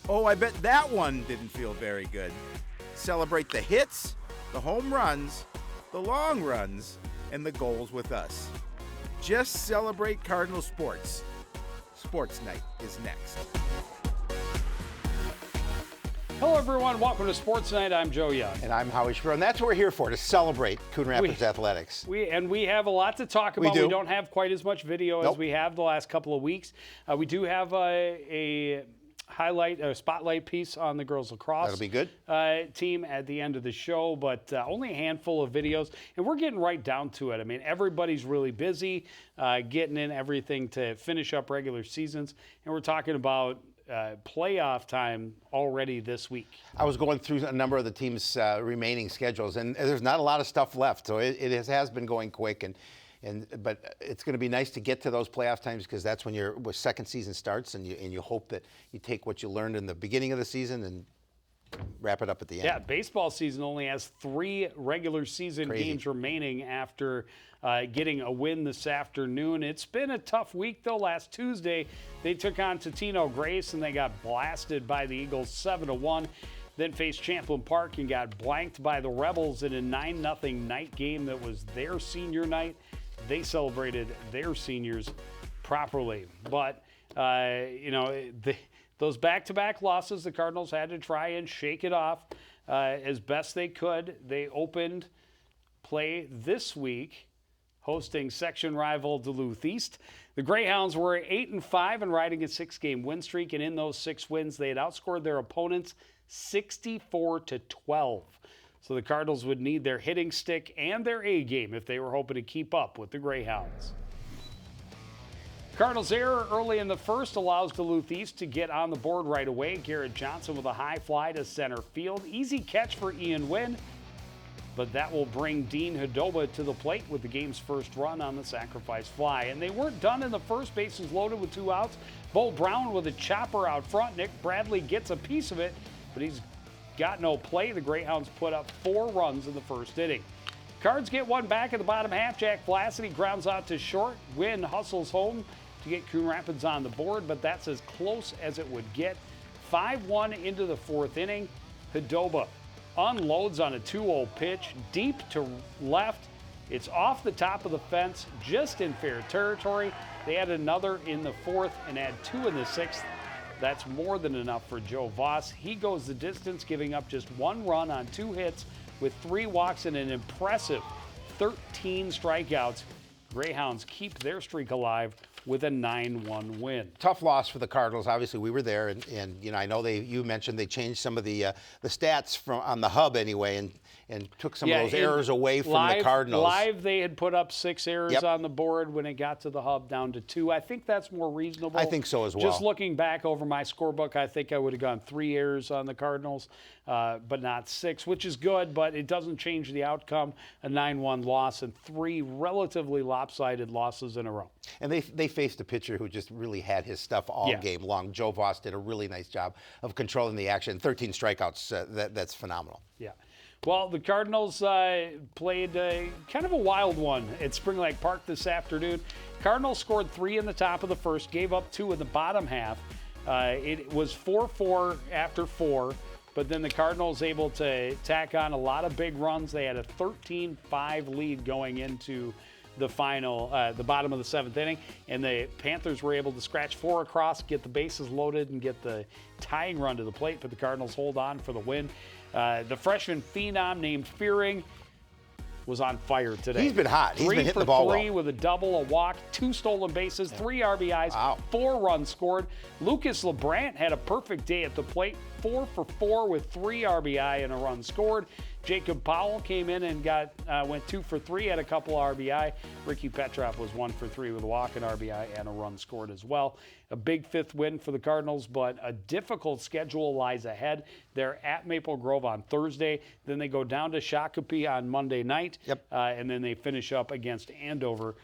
Oh, I bet that one didn't feel very good. Celebrate the hits, the home runs, the long runs, and the goals with us. Just celebrate Cardinal sports. Sportsnight is next. Hello, everyone. Welcome to Sportsnight. I'm Joe Young. And I'm Howie Shapiro, and that's what we're here for, to celebrate Coon Rapids athletics. We have a lot to talk about. We don't have quite as much video as we have the last couple of weeks. We do have a spotlight piece on the girls lacrosse That'll be good. Team at the end of the show, but only a handful of videos, and we're getting right down to it. I mean, everybody's really busy getting in everything to finish up regular seasons, and we're talking about playoff time already this week. I was going through a number of the team's remaining schedules, and there's not a lot of stuff left, so it has been going quick, but it's going to be nice to get to those playoff times, because that's when your second season starts, and you hope that you take what you learned in the beginning of the season and wrap it up at the end. Yeah, baseball season only has 3 regular season games remaining after getting a win this afternoon. It's been a tough week, though. Last Tuesday, they took on Totino Grace, and they got blasted by the Eagles 7-1. Then faced Champlin Park and got blanked by the Rebels in a 9-0 night game that was their senior night. They celebrated their seniors properly. But, those back-to-back losses, the Cardinals had to try and shake it off as best they could. They opened play this week hosting section rival Duluth East. The Greyhounds were 8-5 and riding a 6-game win streak, and in those 6 wins, they had outscored their opponents 64-12. So the Cardinals would need their hitting stick and their A game if they were hoping to keep up with the Greyhounds. Cardinals' error early in the first allows Duluth East to get on the board right away. Garrett Johnson with a high fly to center field. Easy catch for Ian Wynn, but that will bring Dean Hdoba to the plate with the game's first run on the sacrifice fly. And they weren't done in the first. Bases loaded with 2 outs. Bo Brown with a chopper out front. Nick Bradley gets a piece of it, but he's got no play. The Greyhounds put up 4 runs in the first inning. Cards get one back at the bottom half. Jack Vlasidy grounds out to short. Wynn hustles home to get Coon Rapids on the board, but that's as close as it would get. 5-1 into the 4th inning. Hdoba unloads on a 2-0 pitch deep to left. It's off the top of the fence, just in fair territory. They add another in the 4th and add 2 in the 6th. That's more than enough for Joe Voss. He goes the distance, giving up just 1 run on 2 hits with 3 walks and an impressive 13 strikeouts. Greyhounds keep their streak alive with a 9-1 win. Tough loss for the Cardinals. Obviously, we were there, and I know you mentioned they changed some of the stats on the hub anyway, and took some of those errors away from the Cardinals. Live, they had put up 6 errors on the board. When it got to the hub, down to 2. I think that's more reasonable. I think so as well. Just looking back over my scorebook, I think I would have gone 3 errors on the Cardinals, but not 6, which is good, but it doesn't change the outcome. A 9-1 loss and 3 relatively lopsided losses in a row. And they faced a pitcher who just really had his stuff all game long. Joe Voss did a really nice job of controlling the action. 13 strikeouts, that's phenomenal. Yeah. Well, the Cardinals played kind of a wild one at Spring Lake Park this afternoon. Cardinals scored 3 in the top of the first, gave up 2 in the bottom half. It was 4-4 after 4, but then the Cardinals able to tack on a lot of big runs. They had a 13-5 lead going into the final, the bottom of the 7th inning, and the Panthers were able to scratch 4 across, get the bases loaded, and get the tying run to the plate, but the Cardinals hold on for the win. The freshman phenom named Fearing was on fire today. He's been hot. He's been hitting the ball 3 for 3 well. with a double, a walk, 2 stolen bases, 3 RBIs, 4 runs scored. Lucas LeBrant had a perfect day at the plate, 4 for 4 with 3 RBI and a run scored. Jacob Powell came in and went 2 for 3, had a couple RBI. Ricky Petrov was 1 for 3 with a walk, an RBI, and a run scored as well. A big 5th win for the Cardinals, but a difficult schedule lies ahead. They're at Maple Grove on Thursday. Then they go down to Shakopee on Monday night. And then they finish up against Andover.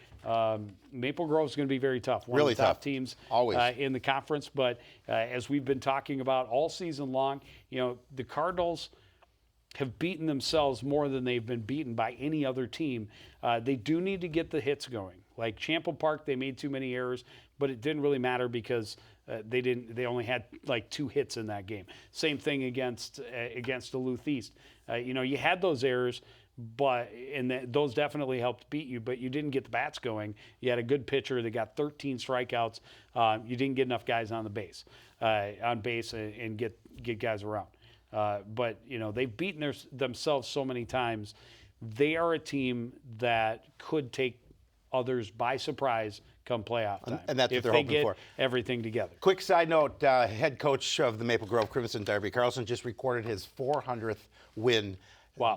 Maple Grove's going to be very tough. One really of the top tough teams always in the conference. But as we've been talking about all season long, the Cardinals have beaten themselves more than they've been beaten by any other team. They do need to get the hits going. Like Champlin Park, they made too many errors, but it didn't really matter because They only had like 2 hits in that game. Same thing against Duluth East. You had those errors, but those definitely helped beat you. But you didn't get the bats going. You had a good pitcher that got 13 strikeouts. You didn't get enough guys on base and get guys around. But they've beaten themselves so many times. They are a team that could take others by surprise come playoff time. And that's what they're hoping for. Everything together. Quick side note, head coach of the Maple Grove Crimson, Darby Carlson, just recorded his 400th win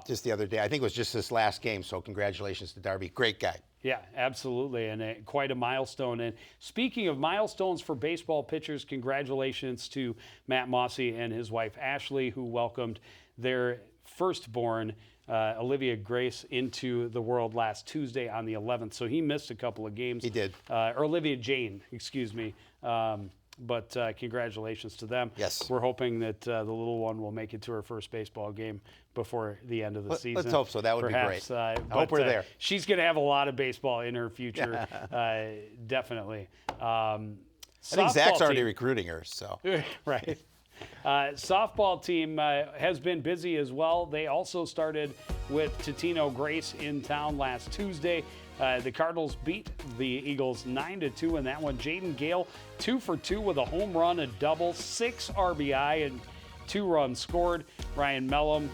just the other day. I think it was just this last game, so congratulations to Darby. Great guy. Yeah, absolutely, and quite a milestone. And speaking of milestones for baseball pitchers, congratulations to Matt Mossy and his wife Ashley, who welcomed their firstborn, Olivia Grace, into the world last Tuesday on the 11th. So he missed a couple of games. He did. Or Olivia Jane, excuse me. But congratulations to them. Yes. We're hoping that the little one will make it to her first baseball game before the end of the season. Let's hope so. That would be great. I hope we're there. She's going to have a lot of baseball in her future, definitely. I think Zach's already recruiting her. So right. Softball team has been busy as well. They also started with Totino Grace in town last Tuesday. The Cardinals beat the Eagles 9-2 in that one. Jaden Gale, 2 for 2 with a home run, a double, 6 RBI, and 2 runs scored. Ryan Mellum,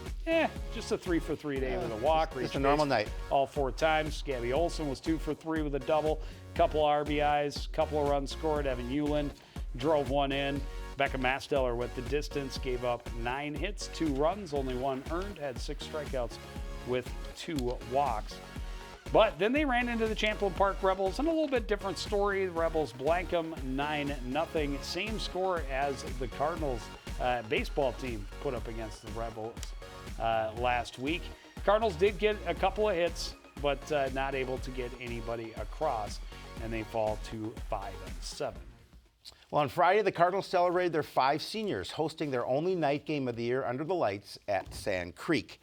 just a 3 for 3 day with a walk. It's a normal night. All 4 times. Gabby Olson was 2 for 3 with a double, couple RBIs, couple of runs scored. Evan Euland drove 1 in. Becca Masteller went the distance, gave up 9 hits, 2 runs, only 1 earned, had 6 strikeouts with 2 walks. But then they ran into the Champlain Park Rebels, and a little bit different story. The Rebels blank them 9-0. Same score as the Cardinals baseball team put up against the Rebels last week. Cardinals did get a couple of hits, but not able to get anybody across, and they fall to 5-7. Well, on Friday, the Cardinals celebrated their 5 seniors, hosting their only night game of the year under the lights at Sand Creek.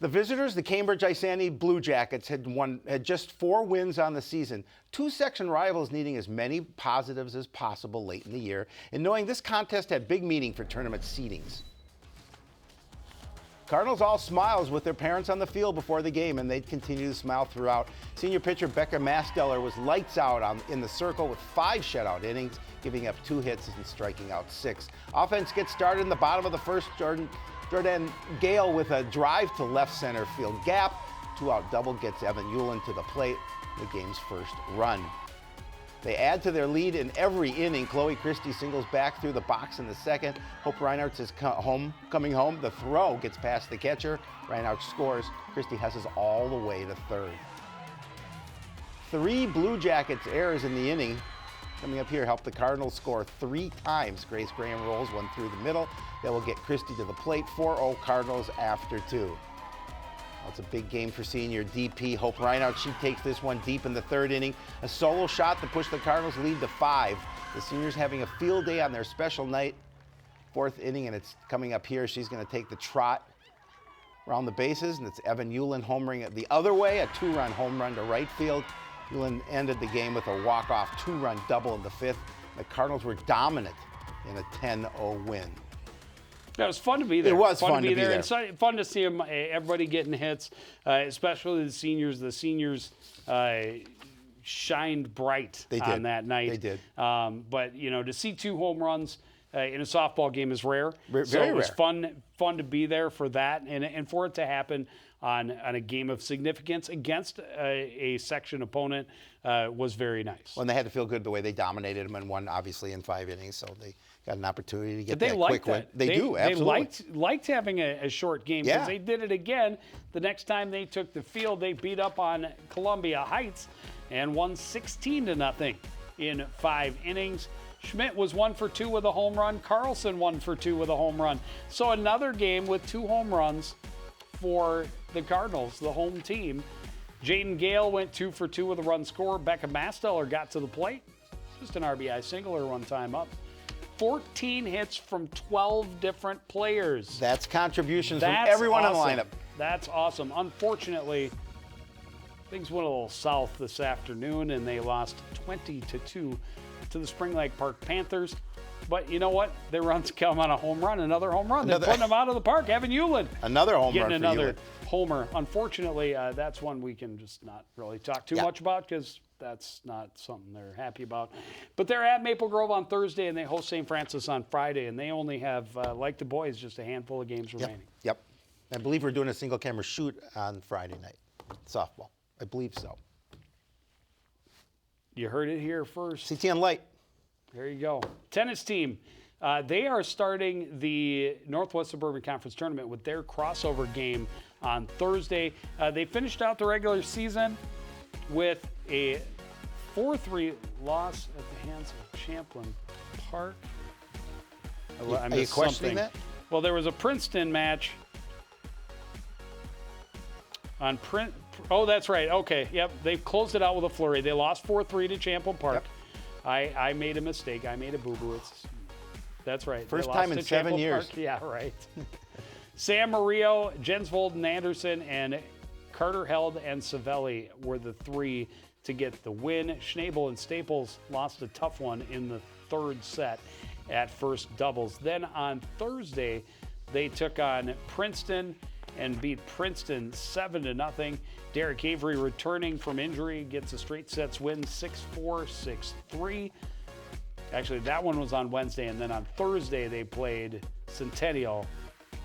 The visitors, the Cambridge Isani Blue Jackets, had just 4 wins on the season, 2 section rivals needing as many positives as possible late in the year, and knowing this contest had big meaning for tournament seedings. Cardinals all smiles with their parents on the field before the game, and they'd continue to smile throughout. Senior pitcher Becca Masteller was lights out in the circle with 5 shutout innings, giving up 2 hits and striking out 6. Offense gets started in the bottom of the first. Jordan Gale with a drive to left center field gap. 2-out double gets Evan Euland to the plate, the game's first run. They add to their lead in every inning. Chloe Christie singles back through the box in the second. Hope Reinhardt is coming home. The throw gets past the catcher. Reinhardt scores. Christie husses all the way to third. 3 Blue Jackets errors in the inning. Coming up here, helped the Cardinals score 3 times. Grace Graham rolls one through the middle. That will get Christie to the plate. 4-0 Cardinals after 2. Well, it's a big game for senior DP Hope Reinhardt. She takes this one deep in the 3rd inning. A solo shot to push the Cardinals lead to 5. The seniors having a field day on their special night. 4th inning, and it's coming up here. She's going to take the trot around the bases, and it's Evan Euland homering it the other way. A 2-run home run to right field. Euland ended the game with a walk-off 2-run double in the 5th. The Cardinals were dominant in a 10-0 win. It was fun to be there. It was fun to be there. And fun to see everybody getting hits, especially the seniors. The seniors shined bright on that night. They did. But, to see 2 home runs in a softball game is rare. Very it was rare. fun to be there for that, and for it to happen on a game of significance against a section opponent was very nice. Well, and they had to feel good the way they dominated them and won, obviously, in 5 innings, so they got an opportunity to get that quick win. They do, absolutely. They liked having a short game because they did it again. The next time they took the field, they beat up on Columbia Heights and won 16-0 in 5 innings. Schmidt was 1 for 2 with a home run. Carlson 1 for 2 with a home run. So another game with 2 home runs for the Cardinals, the home team. Jaden Gale went 2 for 2 with a run score. Becca Masteller got to the plate. Just an RBI single or 1 time up. 14 hits from 12 different players. That's contributions from everyone in the lineup. That's awesome. Unfortunately, Things went a little south this afternoon, and they lost 20-2 to the Spring Lake Park Panthers. But you know what? Their runs come on a home run, another home run. They're putting them out of the park. Evan Hewlin. Another home getting run for another Hewlin. homer. Unfortunately, that's one we can just not really talk too much about because that's not something they're happy about. But they're at Maple Grove on Thursday, and they host St. Francis on Friday, and they only have, like the boys, just a handful of games remaining. Yep. I believe we're doing a single camera shoot on Friday night, softball. I believe so. You heard it here first. CTN Light. There you go. Tennis team. They are starting the Northwest Suburban Conference Tournament with their crossover game on Thursday. They finished out the regular season with a 4-3 loss at the hands of Champlin Park. Are you questioning that? Well, there was a Princeton match on Oh, that's right. Okay. Yep. They closed it out with a flurry. They lost 4-3 to Champlin Park. Yep. I made a mistake. I made a boo-boo. That's right. First time in 7 years. Park. Yeah, right. Sam Murillo, Jens Volden Anderson, and Carter Held and Savelli were the three to get the win. Schnabel and Staples lost a tough one in the third set at first doubles. Then on Thursday, they took on Princeton and beat Princeton 7-0. Derek Avery, returning from injury, gets a straight sets win, 6-4, 6-3. Actually, that one was on Wednesday, and then on Thursday they played Centennial.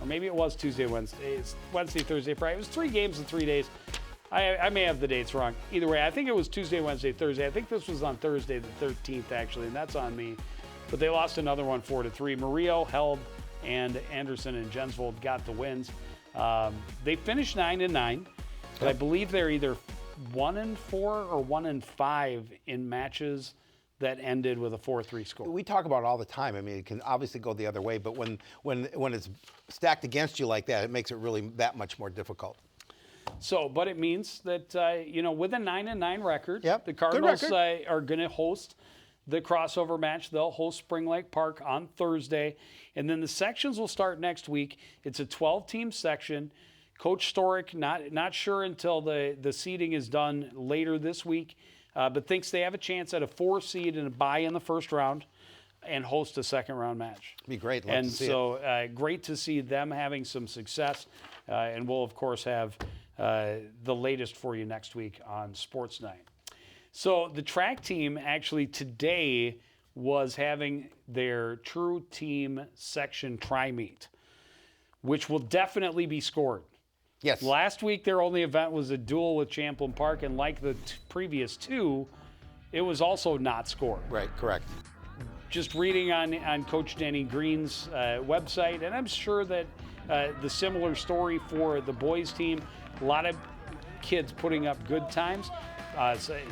Or maybe it was Tuesday, Wednesday. It's Wednesday, Thursday, Friday. It was 3 games in 3 days. I may have the dates wrong. Either way, I think it was Tuesday, Wednesday, Thursday. I think this was on Thursday the 13th, actually, and that's on me. But they lost another one 4-3. Murillo, Held, and Anderson and Jensvold got the wins. They finished 9-9, but I believe they're either 1-4 or 1-5 in matches that ended with a 4-3 score. We talk about it all the time. I mean, it can obviously go the other way, but when it's stacked against you like that, it makes it really that much more difficult. So, but it means that with a 9-9 record, Yep. the Cardinals are going to host the crossover match. They'll host Spring Lake Park on Thursday, and then the sections will start next week. It's a 12-team section. Coach Storick not sure until the seeding is done later this week, but thinks they have a chance at a 4 seed and a bye in the first round and host a second-round match. It'd be great. And so great to see them having some success, and we'll, of course, have the latest for you next week on Sportsnight. So the track team actually today was having their true team section tri-meet, which will definitely be scored. Yes. Last week, their only event was a duel with Champlin Park, and like the previous two, it was also not scored. Right, correct. Just reading on Coach Denny Green's website, and I'm sure that the similar story for the boys team, a lot of kids putting up good times,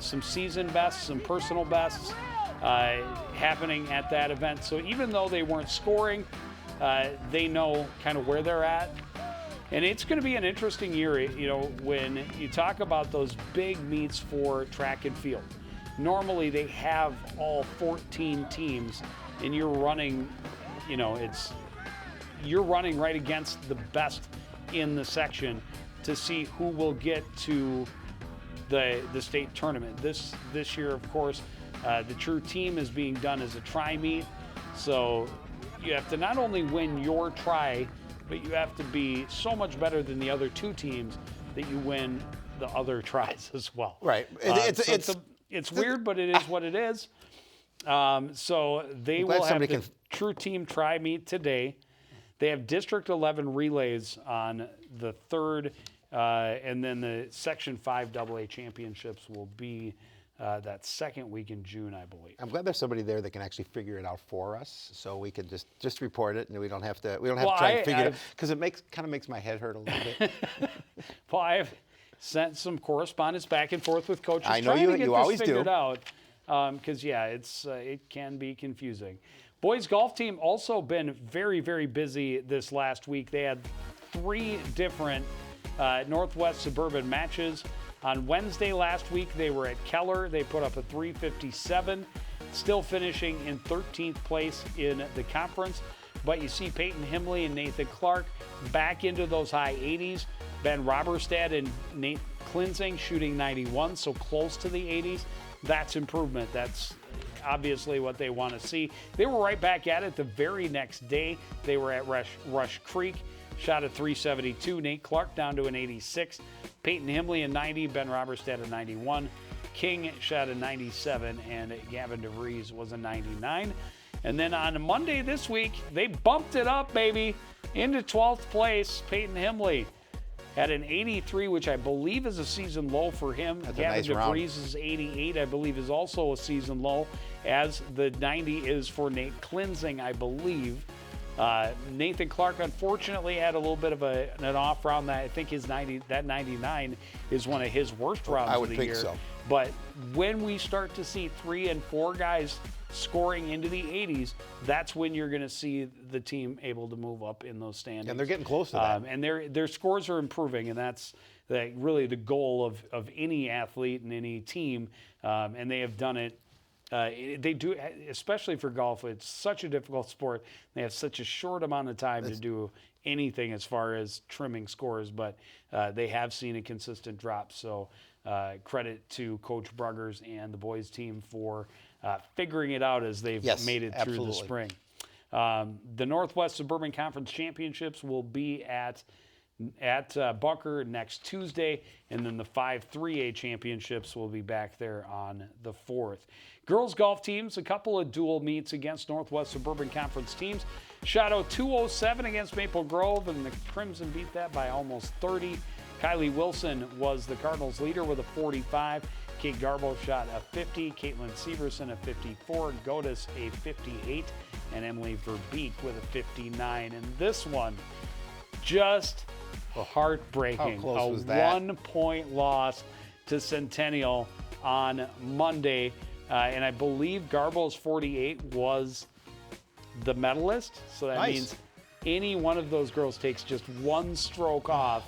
some season bests, some personal bests happening at that event. So even though they weren't scoring, they know kind of where they're at. And it's going to be an interesting year, when you talk about those big meets for track and field. Normally they have all 14 teams, and you're running, you're running right against the best in the section to see who will get to the state tournament. This year, of course, the true team is being done as a tri-meet. So you have to not only win your tri, but you have to be so much better than the other two teams that you win the other tries as well. Right. It's weird, but it is what it is. So they will have the true team tri-meet today. They have District 11 relays on the 3rd, and then the Section 5 AA championships will be that second week in June, I believe. I'm glad there's somebody there that can actually figure it out for us, so we can just report it, and we don't have to try and figure it out, because it kind of makes my head hurt a little bit. Well, I've sent some correspondence back and forth with coaches. I know trying to get you this always figured do. out, because it can be confusing. Boys golf team also been very, very busy this last week. They had 3 different Northwest Suburban matches. On Wednesday last week, they were at Keller. They put up a 357, still finishing in 13th place in the conference. But you see Peyton Himley and Nathan Clark back into those high 80s. Ben Roberstad and Nate Klinzing shooting 91, so close to the 80s. That's improvement. That's obviously what they want to see. They were right back at it the very next day. They were at Rush Creek, shot a 372. Nate Clark down to an 86. Peyton Himley a 90. Ben Roberstad a 91. King shot a 97, and Gavin DeVries was a 99. And then on Monday this week, they bumped it up, baby, into 12th place. Peyton Himley had an 83, which I believe is a season low for him. That's Gavin a nice round. DeVries' 88, I believe, is also a season low, as the 90 is for Nate Klinzing, I believe. Nathan Clark, unfortunately, had a little bit of an off round. That I think his 99 is one of his worst rounds I of would the think year. so. But when we start to see 3 and 4 guys scoring into the 80s, that's when you're going to see the team able to move up in those standings. And they're getting close to that. And their scores are improving, and that's really the goal of any athlete and any team. And they have done it. They do, especially for golf. It's such a difficult sport. They have such a short amount of time to do anything as far as trimming scores, but they have seen a consistent drop. So credit to Coach Bruggers and the boys team for figuring it out as they've made it through the spring. The Northwest Suburban Conference Championships will be at Bunker next Tuesday, and then the 5-3A championships will be back there on the 4th. Girls golf teams, a couple of dual meets against Northwest Suburban Conference teams. Shadow 207 against Maple Grove, and the Crimson beat that by almost 30. Kylie Wilson was the Cardinals leader with a 45. Kate Garbo shot a 50. Caitlin Severson a 54. Godis a 58. And Emily Verbeek with a 59. And this one, just heartbreaking. How close was a that? 1-point loss to Centennial on Monday. And I believe Garbo's 48 was the medalist. So that means any one of those girls takes just one stroke off,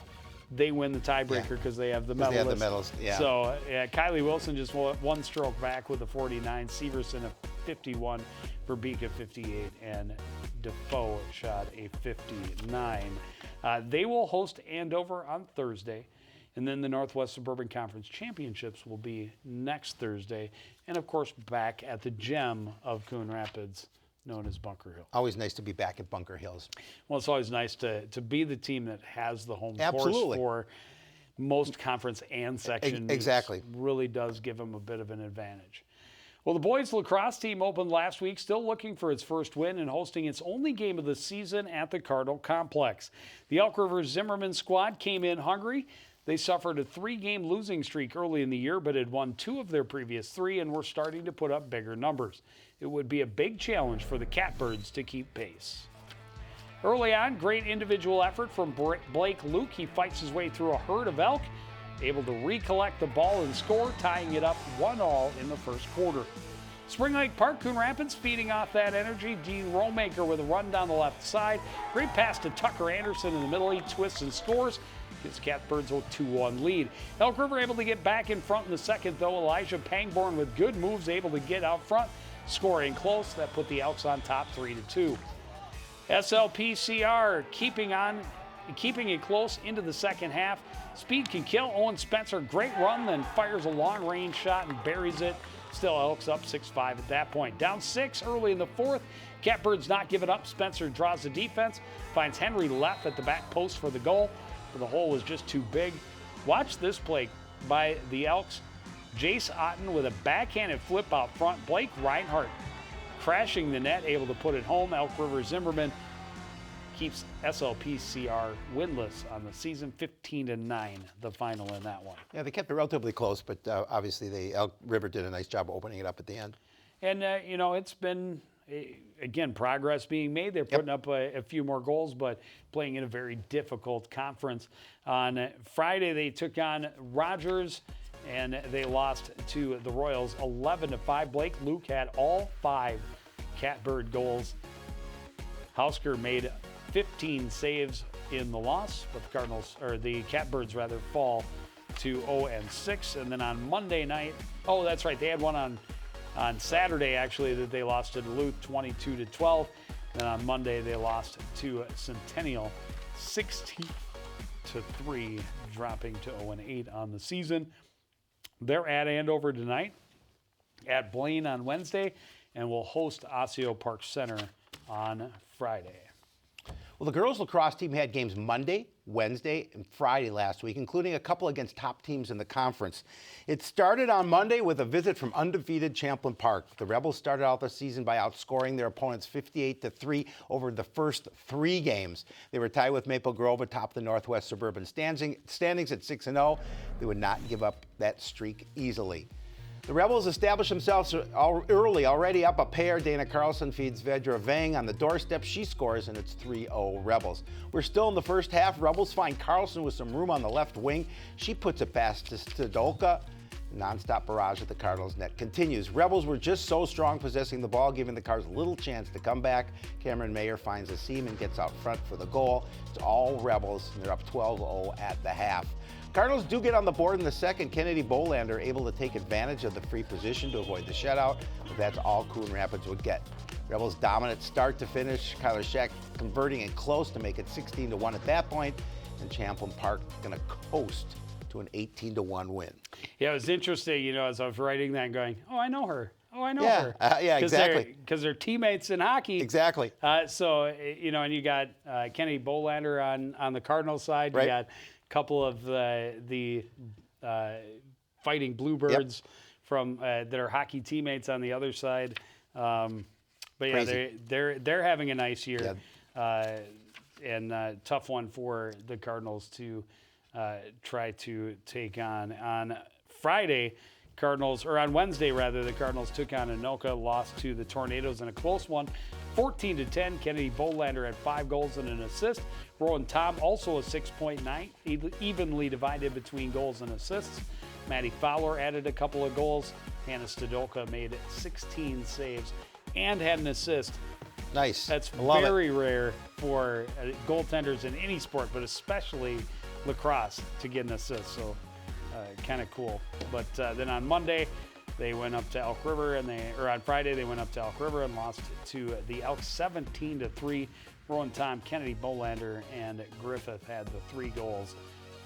they win the tiebreaker because they have the medalist. They have the medalist, yeah. So Kylie Wilson just one stroke back with a 49, Severson a 51, Verbeek a 58, and Defoe shot a 59. They will host Andover on Thursday, and then the Northwest Suburban Conference Championships will be next Thursday, and of course back at the gem of Coon Rapids, known as Bunker Hill. Always nice to be back at Bunker Hills. Well, it's always nice to be the team that has the home Absolutely. course for most conference and section. Exactly. Really does give them a bit of an advantage. Well, the boys lacrosse team opened last week, still looking for its first win and hosting its only game of the season at the Cardinal Complex. The Elk River Zimmerman squad came in hungry. They suffered a 3-game losing streak early in the year, but had won 2 of their previous 3 and were starting to put up bigger numbers. It would be a big challenge for the Catbirds to keep pace. Early on, great individual effort from Blake Luke. He fights his way through a herd of elk, able to recollect the ball and score, tying it up 1-1 in the first quarter. Spring Lake Park, Coon Rapids feeding off that energy. Dean Rollmaker with a run down the left side. Great pass to Tucker Anderson in the middle. He twists and scores. Gives Catbirds a 2-1 lead. Elk River able to get back in front in the second, though. Elijah Pangborn with good moves, able to get out front, scoring close. That put the Elks on top 3-2. SLPCR keeping it close into the second half. Speed can kill. Owen Spencer, great run, then fires a long-range shot and buries it. Still Elks up 6-5 at that point. Down 6 early in the fourth. Catbirds not giving up. Spencer draws the defense, finds Henry left at the back post for the goal, but the hole was just too big. Watch this play by the Elks. Jace Otten with a backhanded flip out front. Blake Reinhardt crashing the net, able to put it home. Elk River Zimmerman keeps SLPCR winless on the season, 15-9, the final in that one. Yeah, they kept it relatively close, but obviously the Elk River did a nice job opening it up at the end. And, it's been, again, progress being made. They're putting up a few more goals, but playing in a very difficult conference. On Friday, they took on Rogers, and they lost to the Royals 11-5. Blake Luke had all 5 Catbird goals. Hausker made 15 saves in the loss, but the Catbirds fall to 0-6. And then on Monday night, that's right, they had one on Saturday actually that they lost to Duluth 22-12. And on Monday they lost to Centennial 16-12. 4-3, dropping to 0-8 on the season. They're at Andover tonight, at Blaine on Wednesday, and will host Osseo Park Center on Friday. Well, the girls lacrosse team had games Monday, Wednesday, and Friday last week, including a couple against top teams in the conference. It started on Monday with a visit from undefeated Champlin Park. The Rebels started out the season by outscoring their opponents 58-3 over the first 3 games. They were tied with Maple Grove atop the Northwest Suburban standings at 6-0. They would not give up that streak easily. The Rebels established themselves early, already up a pair. Dana Carlson feeds Vedra Vang on the doorstep. She scores, and it's 3-0 Rebels. We're still in the first half. Rebels find Carlson with some room on the left wing. She puts it past to Stadolka. Non-stop barrage at the Cardinals' net continues. Rebels were just so strong possessing the ball, giving the Cards little chance to come back. Cameron Mayer finds a seam and gets out front for the goal. It's all Rebels, and they're up 12-0 at the half. Cardinals do get on the board in the second. Kennedy Bolander able to take advantage of the free position to avoid the shutout, but that's all Coon Rapids would get. Rebels dominant start to finish. Kyler Scheck converting it close to make it 16-1 at that point, and Champlin Park going to coast to an 18-1 win. Yeah, it was interesting, as I was writing that going, oh, I know her. Oh, I know her. Yeah, exactly. Because they're teammates in hockey. Exactly. So, and you got Kennedy Bolander on the Cardinal side. Right. You got couple of the Fighting Bluebirds from that are hockey teammates on the other side. But yeah, they're having a nice year, and tough one for the Cardinals to try to take on. On Friday, on Wednesday rather, the Cardinals took on Anoka, lost to the Tornadoes in a close one, 14-10. Kennedy Bolander had 5 goals and an assist. Rowan Tom also a 6-point night, evenly divided between goals and assists. Maddie Fowler added a couple of goals. Hannah Stadolka made 16 saves and had an assist. Nice. That's very rare for goaltenders in any sport, but especially lacrosse, to get an assist. So kind of cool. But then on Monday, they went up to Elk River, on Friday they went up to Elk River and lost to the Elks 17-3. Rowan Tom, Kennedy Bolander, and Griffith had the 3 goals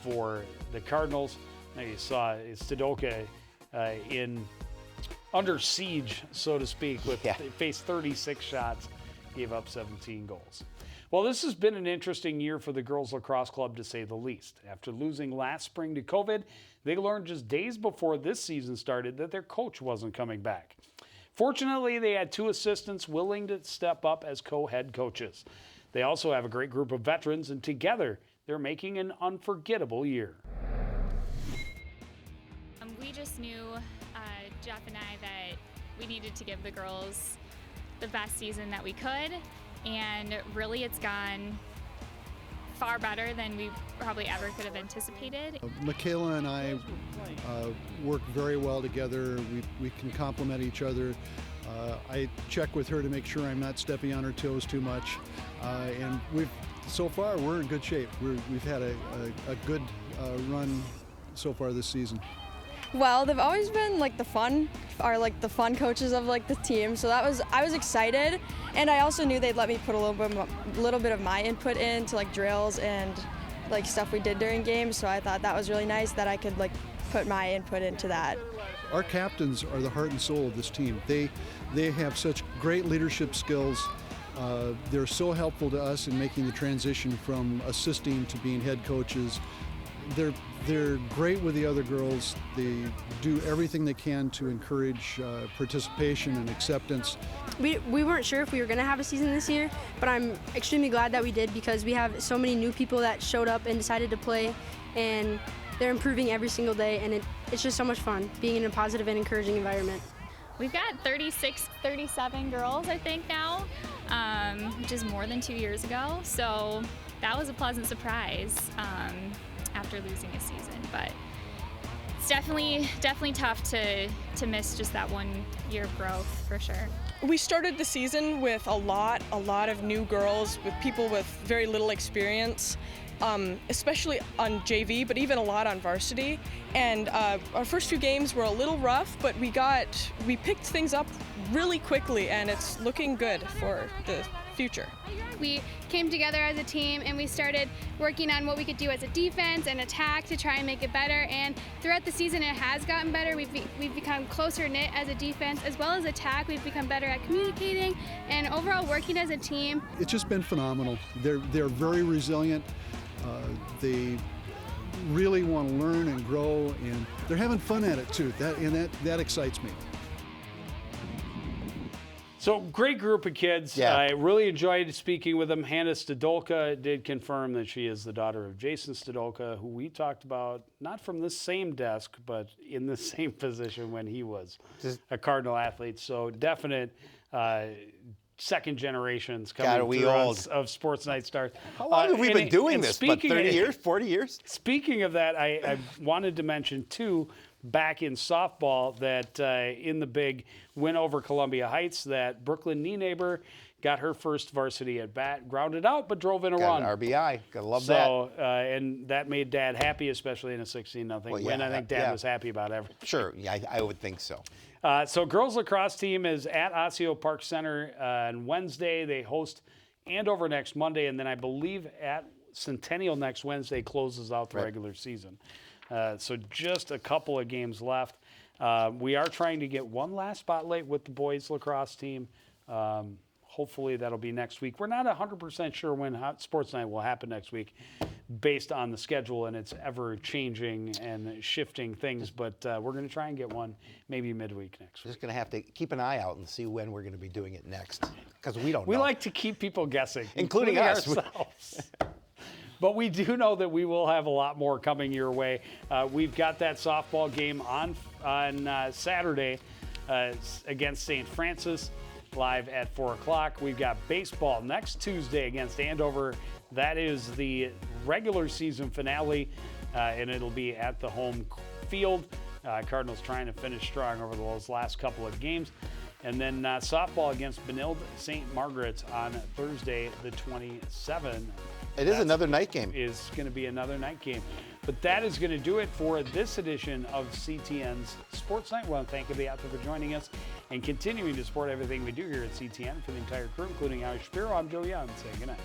for the Cardinals. Now you saw Stadolka in under siege, so to speak, they faced 36 shots, gave up 17 goals. Well, this has been an interesting year for the girls lacrosse club, to say the least. After losing last spring to COVID, they learned just days before this season started that their coach wasn't coming back. Fortunately, they had 2 assistants willing to step up as co-head coaches. They also have a great group of veterans, and together they're making an unforgettable year. We just knew, Jeff and I, that we needed to give the girls the best season that we could, and really it's gone far better than we probably ever could have anticipated. Michaela and I work very well together. We can complement each other. I check with her to make sure I'm not stepping on her toes too much, and so far we're in good shape. We've had a good run so far this season. Well, they've always been the fun coaches of the team. So I was excited, and I also knew they'd let me put a little bit of my input into drills and stuff we did during games. So I thought that was really nice that I could put my input into that. Our captains are the heart and soul of this team. They have such great leadership skills. They're so helpful to us in making the transition from assisting to being head coaches. They're great with the other girls. They do everything they can to encourage participation and acceptance. We weren't sure if we were going to have a season this year, but I'm extremely glad that we did, because we have so many new people that showed up and decided to play, and they're improving every single day, and it's just so much fun being in a positive and encouraging environment. We've got 36, 37 girls, I think, now, which is more than 2 years ago. So that was a pleasant surprise after losing a season. But it's definitely tough to miss just that 1 year of growth, for sure. We started the season with a lot of new girls, with people with very little experience, especially on JV, but even a lot on varsity. And our first few games were a little rough, but we picked things up really quickly, and it's looking good for the future. We came together as a team and we started working on what we could do as a defense and attack to try and make it better. And throughout the season, it has gotten better. We've become closer knit as a defense as well as attack. We've become better at communicating and overall working as a team. It's just been phenomenal. They're very resilient. They really want to learn and grow, and they're having fun at it too. That excites me. So great group of kids. Yeah. I really enjoyed speaking with them. Hannah Stodolka did confirm that she is the daughter of Jason Stodolka, who we talked about, not from the same desk, but in the same position when he was a Cardinal athlete. So definite second generations coming through of Sportsnight stars. How long have we been doing this? But 30 years, 40 years? Speaking of that, I wanted to mention, too, back in softball that in the big win over Columbia Heights, that Brooklyn Nienaber got her first varsity at bat, grounded out, but drove in a run. Got an RBI. Gotta love that. So, and that made Dad happy, especially in a 16-0 win. I think Dad was happy about everything. Sure, yeah, I would think so. So girls lacrosse team is at Osseo Park Center on Wednesday. They host Andover next Monday, and then I believe at Centennial next Wednesday closes out the regular season. So just a couple of games left. We are trying to get one last spotlight with the boys lacrosse team. Hopefully that'll be next week. We're not 100% sure when Sports Night will happen next week based on the schedule and its ever-changing and shifting things, but we're going to try and get one maybe midweek next week. Just going to have to keep an eye out and see when we're going to be doing it next, because we don't know. We like to keep people gussing. Including us. Ourselves. But we do know that we will have a lot more coming your way. We've got that softball game on Saturday against St. Francis, live at 4 o'clock. We've got baseball next Tuesday against Andover. That is the regular season finale, and it'll be at the home field. Cardinals trying to finish strong over those last couple of games. And then softball against Benilde St. Margaret's on Thursday, the 27th. It is another night game. Is going to be another night game. But that is going to do it for this edition of CTN's Sports Night. Well, thank you for joining us and continuing to support everything we do here at CTN. For the entire crew, including Alex Shapiro, I'm Joe Young, saying good night.